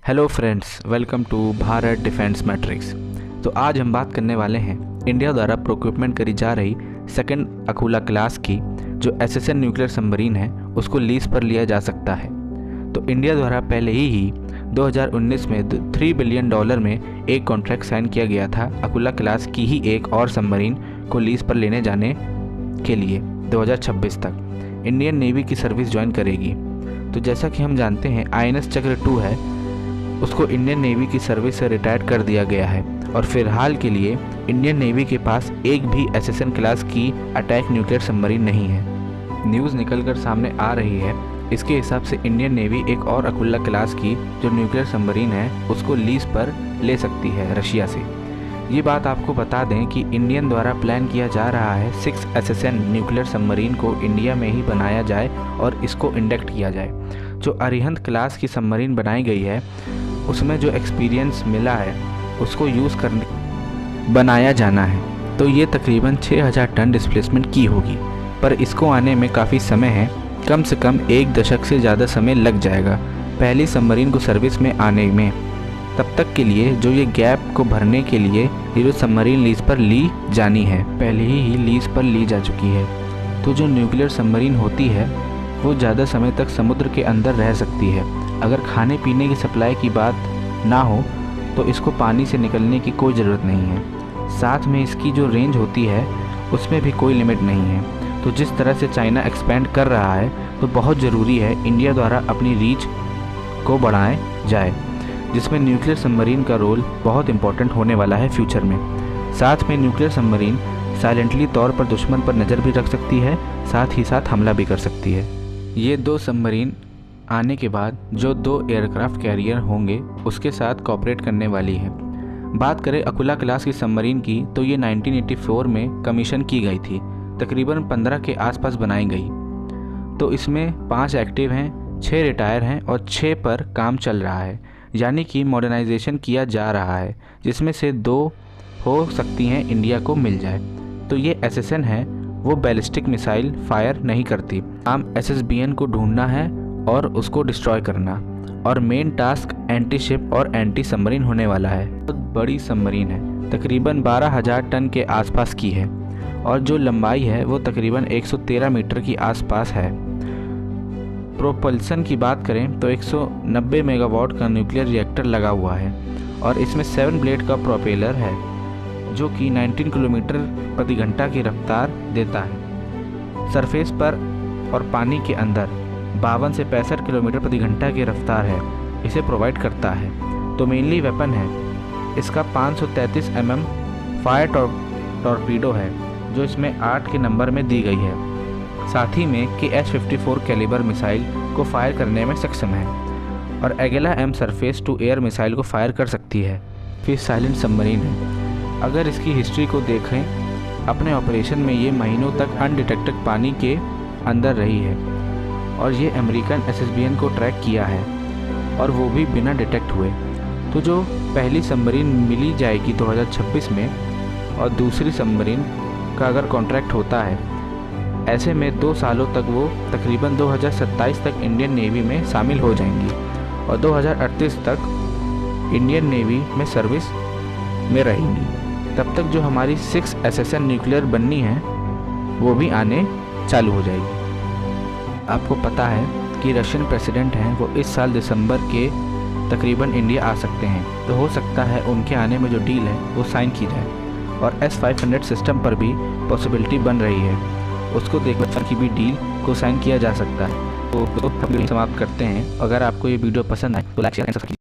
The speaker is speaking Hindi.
Hello friends, welcome to Bharat defence matrix. तो आज हम बात करने वाले हैं इंडिया द्वारा प्रोक्योरमेंट करी जा रही सेकंड अकूला क्लास की जो एसएसएन न्यूक्लियर सबमरीन है उसको लीज पर लिया जा सकता है। तो इंडिया द्वारा पहले ही 2019 में $3 बिलियन में एक कॉन्ट्रैक्ट साइन किया गया था अकूला क्लास की ही एक और सबमरीन को लीज पर लेने जाने के लिए 2026 तक इंडियन नेवी की सर्विस ज्वाइन करेगी। तो जैसा कि हम जानते हैं INS चक्र 2 है, उसको इंडियन नेवी की सर्विस से रिटायर कर दिया गया है और फिलहाल के लिए इंडियन नेवी के पास एक भी एसएसएन क्लास की अटैक न्यूक्लियर सबमरीन नहीं है। न्यूज़ निकलकर सामने आ रही है, इसके हिसाब से इंडियन नेवी एक और अकुल्ला क्लास की जो न्यूक्लियर सबमरीन है उसको लीज पर ले सकती है रशिया से। ये बात आपको बता दें कि इंडियन द्वारा प्लान किया जा रहा है 6 एसएसएन न्यूक्लियर सबमरीन को इंडिया में ही बनाया जाए और इसको इंडक्ट किया जाए। जो अरिहंत क्लास की सबमरीन बनाई गई है उसमें जो एक्सपीरियंस मिला है उसको यूज़ करने बनाया जाना है। तो ये तकरीबन 6000 टन डिस्प्लेसमेंट की होगी, पर इसको आने में काफ़ी समय है, कम से कम 1 दशक से ज़्यादा समय लग जाएगा पहली सबमरीन को सर्विस में आने में। तब तक के लिए जो ये गैप को भरने के लिए ये जो सबमरीन लीज पर ली जानी है पहले ही लीज पर ली जा चुकी है। तो जो न्यूक्लियर सबमरीन होती है वो ज़्यादा समय तक समुद्र के अंदर रह सकती है। अगर खाने पीने की सप्लाई की बात ना हो तो इसको पानी से निकलने की कोई ज़रूरत नहीं है। साथ में इसकी जो रेंज होती है उसमें भी कोई लिमिट नहीं है। तो जिस तरह से चाइना एक्सपेंड कर रहा है तो बहुत ज़रूरी है इंडिया द्वारा अपनी रीच को बढ़ाया जाए, जिसमें न्यूक्लियर सबमरीन का रोल बहुत इंपॉर्टेंट होने वाला है फ्यूचर में। साथ में न्यूक्लियर सबमरीन साइलेंटली तौर पर दुश्मन पर नज़र भी रख सकती है, साथ ही साथ हमला भी कर सकती है। ये 2 सबमरीन आने के बाद जो 2 एयरक्राफ्ट कैरियर होंगे उसके साथ कोऑपरेट करने वाली है। बात करें अकुला क्लास की सबमरीन की तो ये 1984 में कमीशन की गई थी, तकरीबन 15 के आसपास बनाई गई। तो इसमें 5 एक्टिव हैं, 6 रिटायर हैं और 6 पर काम चल रहा है, यानी कि मॉडर्नाइजेशन किया जा रहा है, जिसमें से 2 हो सकती हैं इंडिया को मिल जाए। तो ये एसएसएन है, वो बैलिस्टिक मिसाइल फायर नहीं करती। काम SSBN को ढूंढना है और उसको डिस्ट्रॉय करना, और मेन टास्क एंटी शिप और एंटी सबमरीन होने वाला है। बहुत बड़ी सबमरीन है, तकरीबन 12000 टन के आसपास की है और जो लंबाई है वो तकरीबन 113 मीटर की आसपास है। प्रोपल्सन की बात करें तो 190 मेगावाट का न्यूक्लियर रिएक्टर लगा हुआ है और इसमें 7 ब्लेड का प्रोपेलर है जो कि 19 किलोमीटर प्रति घंटा की रफ्तार देता है। सरफेस पर और पानी के अंदर 52 से 65 किलोमीटर प्रति घंटा की रफ्तार है इसे प्रोवाइड करता है। तो मेनली वेपन है इसका 533 mm फायर टॉर्पीडो है जो इसमें 8 के नंबर में दी गई है। साथ ही में KH-54 कैलिबर मिसाइल को फायर करने में सक्षम है और Igla M surface to air missile को फायर कर सकती है। फिर साइलेंट सबमरीन है। अगर इसकी हिस्ट्री को देखें, अपने ऑपरेशन में ये महीनों तक अनडिटेक्टेड पानी के अंदर रही है और ये अमेरिकन SSBN को ट्रैक किया है और वो भी बिना डिटेक्ट हुए। तो जो पहली सबमरीन मिली जाएगी 2026 में और दूसरी सबमरीन का अगर कॉन्ट्रैक्ट होता है, ऐसे में 2 सालों तक वो तकरीबन 2027 तक इंडियन नेवी में शामिल हो जाएंगी और 2038 तक इंडियन नेवी में सर्विस में रहेंगी। तब तक जो हमारी 6 एसएसएन न्यूक्लियर बननी है वो भी आने चालू हो जाएगी। आपको पता है कि रशियन प्रेसिडेंट हैं, वो इस साल दिसंबर के तकरीबन इंडिया आ सकते हैं। तो हो सकता है उनके आने में जो डील है वो साइन की जाए और S-500 सिस्टम पर भी पॉसिबिलिटी बन रही है, उसको देखकर की भी डील को साइन किया जा सकता है। तो हम समाप्त करते हैं। अगर आपको ये वीडियो पसंद आए तो लाइक शेयर एंड सब्सक्राइब।